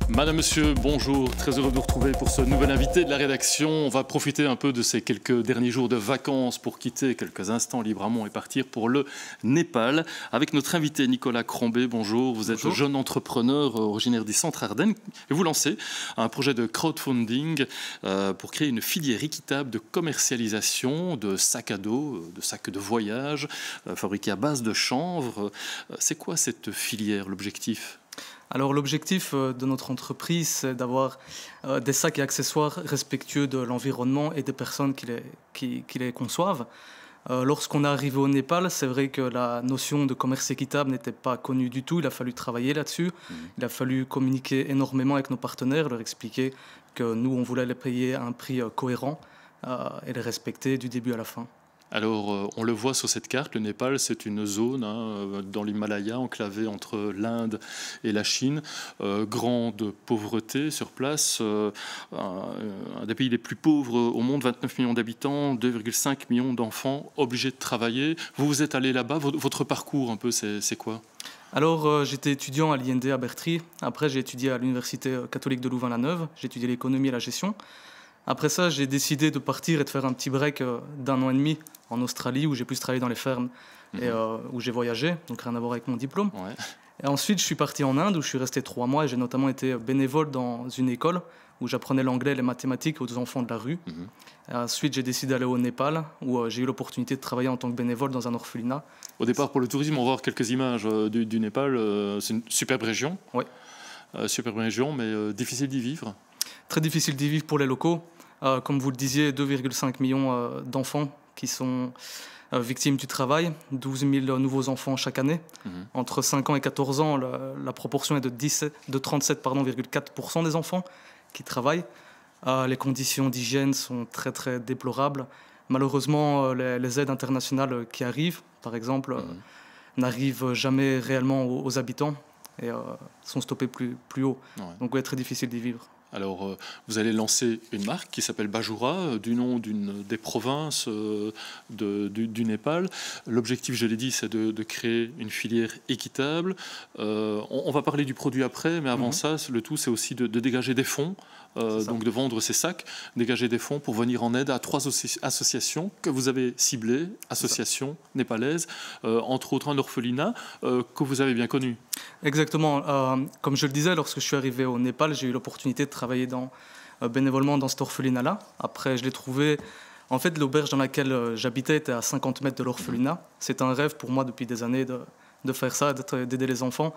Madame, Monsieur, bonjour. Très heureux de vous retrouver pour ce nouvel invité de la rédaction. On va profiter un peu de ces quelques derniers jours de vacances pour quitter quelques instants Libramont et partir pour le Népal. Avec notre invité Nicolas Crombé, bonjour. Vous êtes bonjour. Jeune entrepreneur originaire du Centre Ardennes et vous lancez un projet de crowdfunding pour créer une filière équitable de commercialisation de sacs à dos, de sacs de voyage fabriqués à base de chanvre. C'est quoi cette filière, l'objectif ? Alors l'objectif de notre entreprise, c'est d'avoir des sacs et accessoires respectueux de l'environnement et des personnes qui les conçoivent. Lorsqu'on est arrivé au Népal, c'est vrai que la notion de commerce équitable n'était pas connue du tout. Il a fallu travailler là-dessus. Il a fallu communiquer énormément avec nos partenaires, leur expliquer que nous, on voulait les payer à un prix cohérent et les respecter du début à la fin. Alors, on le voit sur cette carte, le Népal, c'est une zone dans l'Himalaya, enclavée entre l'Inde et la Chine. Grande pauvreté sur place, un des pays les plus pauvres au monde, 29 millions d'habitants, 2,5 millions d'enfants obligés de travailler. Vous êtes allé là-bas, votre parcours un peu, c'est quoi ? Alors, j'étais étudiant à l'IND à Bertry. Après, j'ai étudié à l'Université catholique de Louvain-la-Neuve. J'ai étudié l'économie et la gestion. Après ça, j'ai décidé de partir et de faire un petit break d'1 an et demi en Australie, où j'ai pu travailler dans les fermes et où j'ai voyagé, donc rien à voir avec mon diplôme. Ouais. Et ensuite, je suis parti en Inde, où je suis resté 3 mois, et j'ai notamment été bénévole dans une école où j'apprenais l'anglais et les mathématiques aux enfants de la rue. Et ensuite, j'ai décidé d'aller au Népal, où j'ai eu l'opportunité de travailler en tant que bénévole dans un orphelinat. Au départ, pour le tourisme, on va voir quelques images du Népal. C'est une superbe région. Oui. Superbe région, mais difficile d'y vivre. Très difficile d'y vivre pour les locaux. Comme vous le disiez, 2,5 millions d'enfants qui sont victimes du travail, 12 000 nouveaux enfants chaque année. Entre 5 ans et 14 ans, la proportion est de 37,4% des enfants qui travaillent. Les conditions d'hygiène sont très, très déplorables. Malheureusement, les aides internationales qui arrivent, par exemple, n'arrivent jamais réellement aux habitants et sont stoppées plus haut. Ouais. Donc, oui, très difficile d'y vivre. Alors, vous allez lancer une marque qui s'appelle Bajura, du nom d'une des provinces du Népal. L'objectif, je l'ai dit, c'est de créer une filière équitable. On va parler du produit après, mais avant ça, le tout, c'est aussi de dégager des fonds, donc de vendre ces sacs, dégager des fonds pour venir en aide à 3 associations que vous avez ciblées, associations népalaises, entre autres un orphelinat que vous avez bien connu. Exactement. Comme je le disais, lorsque je suis arrivé au Népal, j'ai eu l'opportunité de travailler bénévolement dans cet orphelinat-là. Après, je l'ai trouvé... En fait, l'auberge dans laquelle j'habitais était à 50 mètres de l'orphelinat. C'est un rêve pour moi depuis des années de faire ça, d'aider les enfants.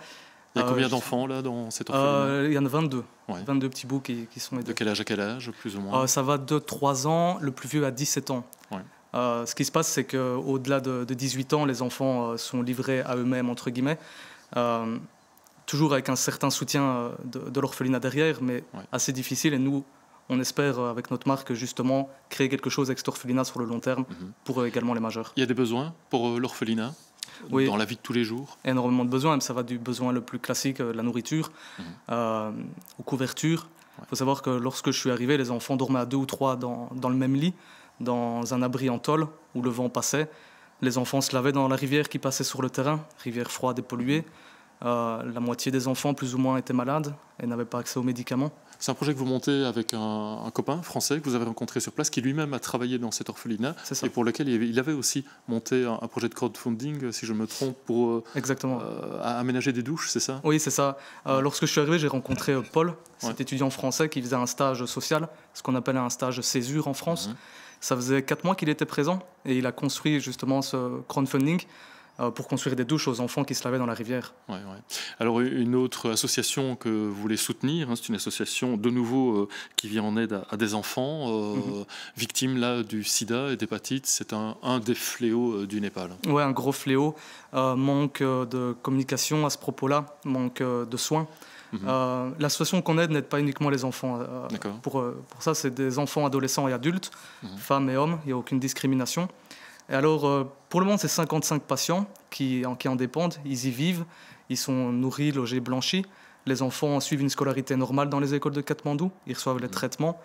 Il y a combien d'enfants là dans cet orphelinat ? Il y en a 22. Ouais. 22 petits bouts qui sont aidés. De quel âge à quel âge, plus ou moins ? Ça va de 3 ans, le plus vieux à 17 ans. Ouais. Ce qui se passe, c'est qu'au-delà de 18 ans, les enfants sont livrés à eux-mêmes, entre guillemets. Toujours avec un certain soutien de l'orphelinat derrière, mais assez difficile. Et nous, on espère, avec notre marque, justement, créer quelque chose avec cet orphelinat sur le long terme pour également les majeurs. Il y a des besoins pour l'orphelinat dans la vie de tous les jours ? Énormément de besoins. Ça va du besoin le plus classique, la nourriture, aux couvertures. Il faut savoir que lorsque je suis arrivé, les enfants dormaient à 2 ou 3 dans le même lit, dans un abri en tôle où le vent passait. Les enfants se lavaient dans la rivière qui passait sur le terrain, rivière froide et polluée. La moitié des enfants, plus ou moins, étaient malades et n'avaient pas accès aux médicaments. C'est un projet que vous montez avec un copain français que vous avez rencontré sur place, qui lui-même a travaillé dans cet orphelinat et pour lequel il avait aussi monté un projet de crowdfunding, si je me trompe, pour aménager des douches, c'est ça ? Oui, c'est ça. Lorsque je suis arrivé, j'ai rencontré Paul, cet étudiant français qui faisait un stage social, ce qu'on appelle un stage césure en France. Ça faisait 4 mois qu'il était présent et il a construit justement ce crowdfunding pour construire des douches aux enfants qui se lavaient dans la rivière. Ouais. Alors, une autre association que vous voulez soutenir, c'est une association de nouveau qui vient en aide à des enfants victimes là, du sida et d'hépatite. C'est un des fléaux du Népal. Oui, un gros fléau. Manque de communication à ce propos-là, manque de soins. L'association qu'on aide n'aide pas uniquement les enfants. Pour ça, c'est des enfants, adolescents et adultes, femmes et hommes. Il n'y a aucune discrimination. Et alors, pour le moment, c'est 55 patients qui en dépendent. Ils y vivent, ils sont nourris, logés, blanchis. Les enfants suivent une scolarité normale dans les écoles de Katmandou. Ils reçoivent les traitements.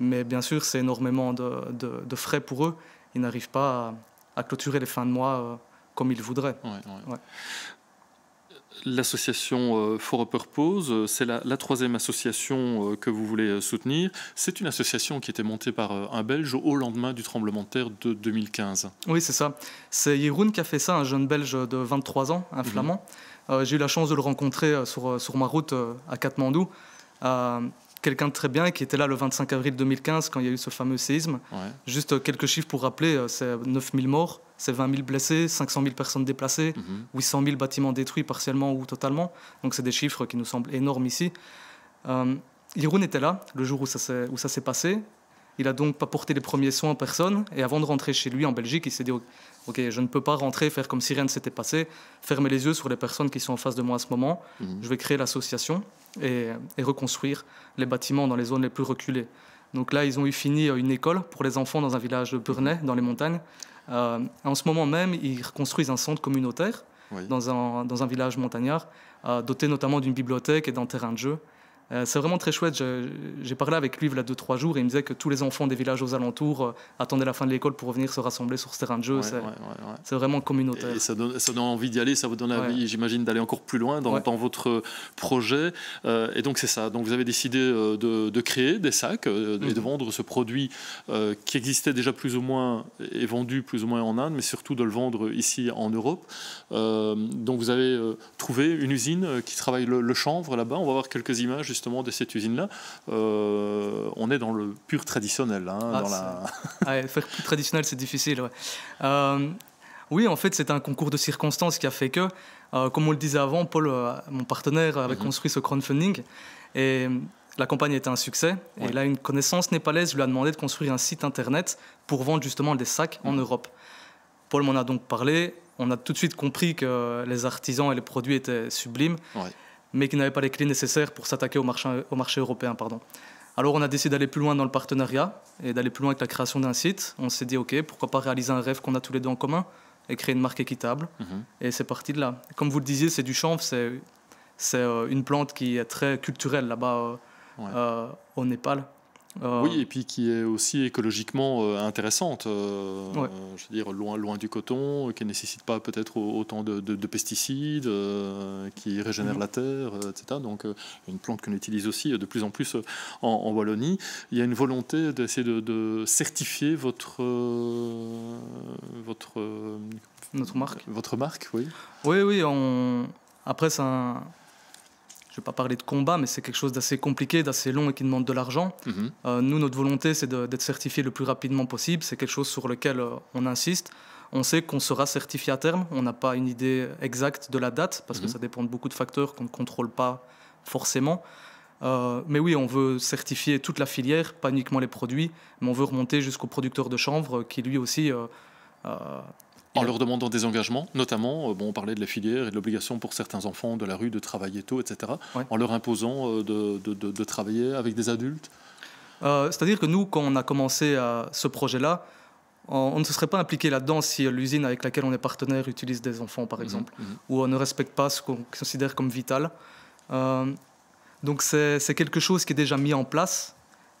Mais bien sûr, c'est énormément de frais pour eux. Ils n'arrivent pas à clôturer les fins de mois comme ils voudraient. L'association For a Purpose, c'est la troisième association que vous voulez soutenir. C'est une association qui était montée par un Belge au lendemain du tremblement de terre de 2015. Oui, c'est ça. C'est Jeroen qui a fait ça, un jeune Belge de 23 ans, un Flamand. J'ai eu la chance de le rencontrer sur ma route à Katmandou. Quelqu'un de très bien qui était là le 25 avril 2015 quand il y a eu ce fameux séisme. Ouais. Juste quelques chiffres pour rappeler, c'est 9000 morts, c'est 20 000 blessés, 500 000 personnes déplacées, 800 000 bâtiments détruits partiellement ou totalement. Donc c'est des chiffres qui nous semblent énormes ici. Jeroen était là le jour où ça s'est passé. Il a donc pas porté les premiers soins en personne. Et avant de rentrer chez lui en Belgique, il s'est dit « Ok, je ne peux pas rentrer, faire comme si rien ne s'était passé, fermer les yeux sur les personnes qui sont en face de moi à ce moment. Je vais créer l'association et reconstruire les bâtiments dans les zones les plus reculées. » Donc là, ils ont eu fini une école pour les enfants dans un village de Burnay, dans les montagnes. En ce moment même, ils reconstruisent un centre communautaire dans un village montagnard, doté notamment d'une bibliothèque et d'un terrain de jeu. C'est vraiment très chouette. J'ai parlé avec lui il y a 2-3 jours et il me disait que tous les enfants des villages aux alentours attendaient la fin de l'école pour venir se rassembler sur ce terrain de jeu. C'est vraiment communautaire. Et ça donne envie d'y aller, ça vous donne envie, j'imagine, d'aller encore plus loin dans votre projet. Et donc c'est ça. Donc vous avez décidé de créer des sacs et de vendre ce produit qui existait déjà plus ou moins et vendu plus ou moins en Inde, mais surtout de le vendre ici en Europe. Donc vous avez trouvé une usine qui travaille le chanvre là-bas. On va voir quelques images justement de cette usine-là. On est dans le pur traditionnel. Faire plus traditionnel, c'est difficile. Oui, en fait, c'est un concours de circonstances qui a fait que, comme on le disait avant, Paul, mon partenaire, avait construit ce crowdfunding. Et la campagne était un succès. Et là, une connaissance népalaise lui a demandé de construire un site internet pour vendre justement des sacs en Europe. Paul m'en a donc parlé. On a tout de suite compris que les artisans et les produits étaient sublimes. Mais qui n'avaient pas les clés nécessaires pour s'attaquer au marché européen. Alors on a décidé d'aller plus loin dans le partenariat et d'aller plus loin avec la création d'un site. On s'est dit, ok, pourquoi pas réaliser un rêve qu'on a tous les deux en commun et créer une marque équitable. Et c'est parti de là. Comme vous le disiez, c'est du chanvre, c'est une plante qui est très culturelle là-bas au Népal. Oui, et puis qui est aussi écologiquement intéressante. Je veux dire, loin du coton, qui ne nécessite pas peut-être autant de pesticides, qui régénère la terre, etc. Donc, une plante qu'on utilise aussi de plus en plus en Wallonie. Il y a une volonté d'essayer de certifier notre marque. Votre marque, oui. Oui. Après, c'est un... Je ne vais pas parler de combat, mais c'est quelque chose d'assez compliqué, d'assez long et qui demande de l'argent. Nous, notre volonté, c'est d'être certifié le plus rapidement possible. C'est quelque chose sur lequel on insiste. On sait qu'on sera certifié à terme. On n'a pas une idée exacte de la date, parce que ça dépend de beaucoup de facteurs qu'on ne contrôle pas forcément. Mais oui, on veut certifier toute la filière, pas uniquement les produits, mais on veut remonter jusqu'au producteur de chanvre, qui lui aussi... En leur demandant des engagements, notamment, on parlait de la filière et de l'obligation pour certains enfants de la rue de travailler tôt, etc., en leur imposant de travailler avec des adultes. C'est-à-dire que nous, quand on a commencé ce projet-là, on ne se serait pas impliqué là-dedans si l'usine avec laquelle on est partenaire utilise des enfants, par exemple, ou on ne respecte pas ce qu'on considère comme vital. Donc c'est quelque chose qui est déjà mis en place,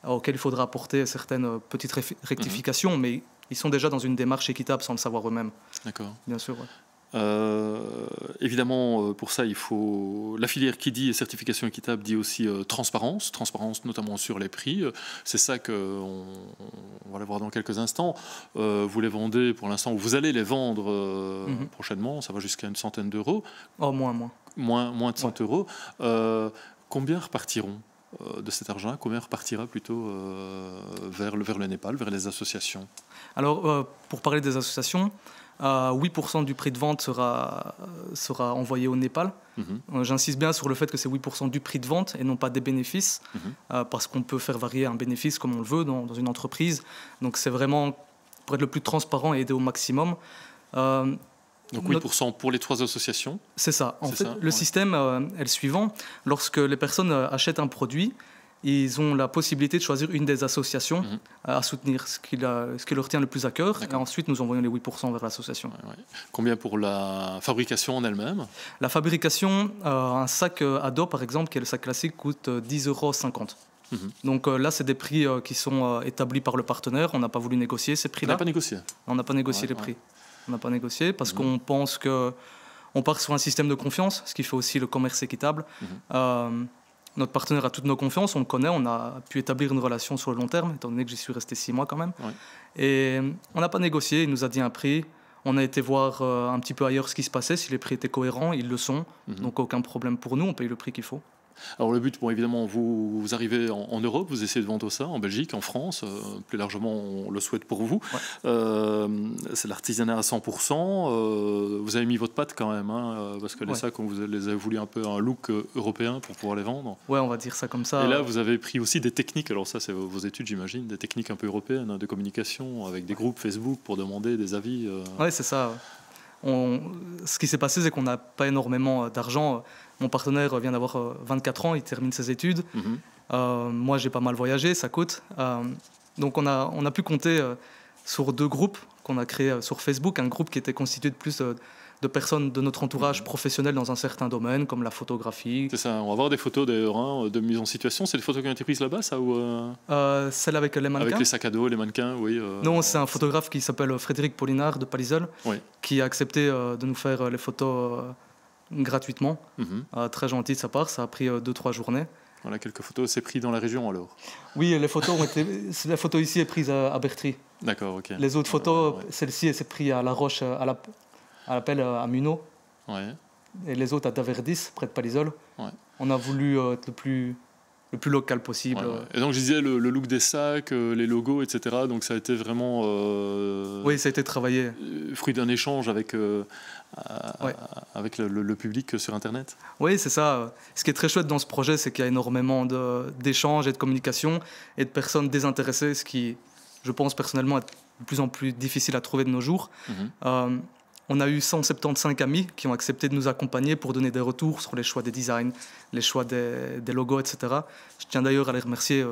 auquel il faudra apporter certaines petites rectifications, mais ils sont déjà dans une démarche équitable sans le savoir eux-mêmes. D'accord. Bien sûr, évidemment, pour ça, il faut... La filière qui dit certification équitable dit aussi transparence notamment sur les prix. C'est ça qu'on va le voir dans quelques instants. Vous les vendez pour l'instant, ou vous allez les vendre prochainement, ça va jusqu'à une centaine d'euros. Oh, moins. Moins de 100 euros. Combien repartiront de cet argent, combien repartira plutôt vers le Népal, vers les associations? Alors, pour parler des associations, 8% du prix de vente sera envoyé au Népal. J'insiste bien sur le fait que c'est 8% du prix de vente et non pas des bénéfices, parce qu'on peut faire varier un bénéfice comme on le veut dans une entreprise. Donc c'est vraiment pour être le plus transparent et aider au maximum. Donc 8% pour les 3 associations. C'est ça. En fait, le système est le suivant. Lorsque les personnes achètent un produit, ils ont la possibilité de choisir une des associations à soutenir, ce qui leur tient le plus à cœur. Et ensuite, nous envoyons les 8% vers l'association. Combien pour la fabrication en elle-même? La fabrication, un sac ado, par exemple, qui est le sac classique, coûte 10,50 €. Donc là, c'est des prix qui sont établis par le partenaire. On n'a pas voulu négocier ces prix-là. On n'a pas négocié? On n'a pas négocié les prix. On n'a pas négocié parce qu'on pense que On part sur un système de confiance, ce qui fait aussi le commerce équitable. Notre partenaire a toutes nos confiances, on le connaît, on a pu établir une relation sur le long terme, étant donné que j'y suis resté 6 mois quand même. Ouais. Et on n'a pas négocié, il nous a dit un prix. On a été voir un petit peu ailleurs ce qui se passait, si les prix étaient cohérents, ils le sont. Donc aucun problème pour nous, on paye le prix qu'il faut. Alors le but, bon, évidemment, vous arrivez en Europe, vous essayez de vendre ça, en Belgique, en France, plus largement, on le souhaite pour vous. Ouais. C'est l'artisanat à 100%. Vous avez mis votre patte quand même, hein, parce que les sacs, vous les avez voulu un peu un look européen pour pouvoir les vendre. Ouais, on va dire ça comme ça. Et là, vous avez pris aussi des techniques, alors ça, c'est vos études, j'imagine, des techniques un peu européennes, hein, de communication, avec des groupes Facebook pour demander des avis. Ouais, c'est ça. Ce qui s'est passé, c'est qu'on n'a pas énormément d'argent. Mon partenaire vient d'avoir 24 ans, il termine ses études. Moi, j'ai pas mal voyagé, ça coûte. Donc, on a pu compter sur 2 groupes qu'on a créés sur Facebook. Un groupe qui était constitué de plus de personnes de notre entourage professionnel dans un certain domaine, comme la photographie. C'est ça, on va voir des photos d'ailleurs, hein, de mise en situation. C'est des photos qui ont été prises là-bas, ça ou celle avec les mannequins. Avec les sacs à dos, les mannequins, oui. Non, c'est un photographe qui s'appelle Frédéric Paulinard de Palisol, qui a accepté de nous faire les photos gratuitement. Très gentil de sa part, ça a pris 2-3 journées. Voilà, quelques photos, c'est pris dans la région alors? Oui, les photos la photo ici est prise à Bertry. D'accord, ok. Les autres photos, celle-ci, elle s'est prise à La Roche, à l'appel à Munot. Ouais. Et les autres à Daverdis, près de Palisol. Ouais. On a voulu être le plus local possible. Ouais, ouais. Et donc je disais le look des sacs, les logos, etc. Donc ça a été vraiment... oui, ça a été travaillé. Fruit d'un échange avec le public sur Internet. Oui, c'est ça. Ce qui est très chouette dans ce projet, c'est qu'il y a énormément d'échanges et de communication et de personnes désintéressées, ce qui, je pense personnellement, est de plus en plus difficile à trouver de nos jours. On a eu 175 amis qui ont accepté de nous accompagner pour donner des retours sur les choix des designs, les choix des logos, etc. Je tiens d'ailleurs à les remercier,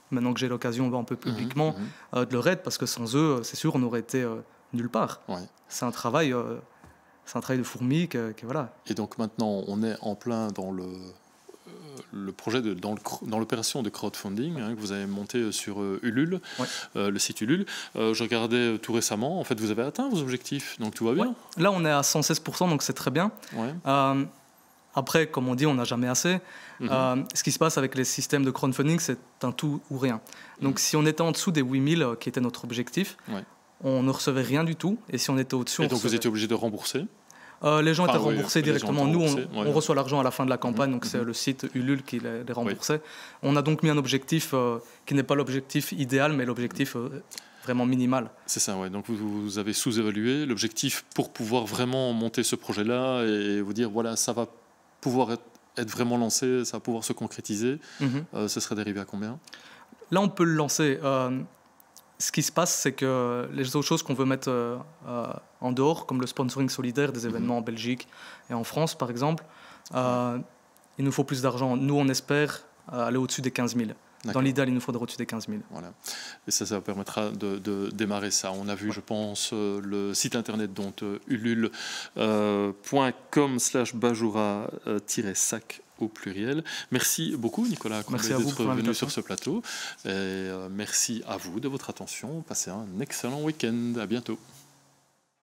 maintenant que j'ai l'occasion un peu publiquement, de leur aide, parce que sans eux, c'est sûr, on aurait été nulle part. Ouais. C'est un travail de fourmi. Voilà. Et donc maintenant, on est en plein dans le projet dans l'opération de crowdfunding que vous avez monté sur Ulule, le site Ulule. Je regardais tout récemment, en fait vous avez atteint vos objectifs, donc tout va bien. Ouais. Là on est à 116%, donc c'est très bien. Ouais. Après, comme on dit, on n'a jamais assez. Ce qui se passe avec les systèmes de crowdfunding, c'est un tout ou rien. Donc si on était en dessous des 8000, qui était notre objectif, on ne recevait rien du tout. Et si on était au-dessus... Et donc vous étiez obligé de rembourser? Les gens étaient remboursés directement. Nous, on reçoit l'argent à la fin de la campagne, donc c'est le site Ulule qui les remboursait. On a donc mis un objectif qui n'est pas l'objectif idéal, mais l'objectif vraiment minimal. C'est ça, ouais. Donc vous avez sous-évalué l'objectif pour pouvoir vraiment monter ce projet-là et vous dire, voilà, ça va pouvoir être vraiment lancé, ça va pouvoir se concrétiser. Ce serait dérivé à combien? Là, on peut le lancer. Ce qui se passe, c'est que les autres choses qu'on veut mettre en dehors, comme le sponsoring solidaire des événements en Belgique et en France, par exemple, il nous faut plus d'argent. Nous, on espère aller au-dessus des 15 000. Dans l'idéal, il nous faudra au-dessus des 15 000. Voilà. Et ça permettra de démarrer ça. On a vu, je pense, le site internet dont ulule.com/bajoura-sac au pluriel. Merci beaucoup, Nicolas, d'être venu sur ce plateau. Et merci à vous de votre attention. Passez un excellent week-end. À bientôt.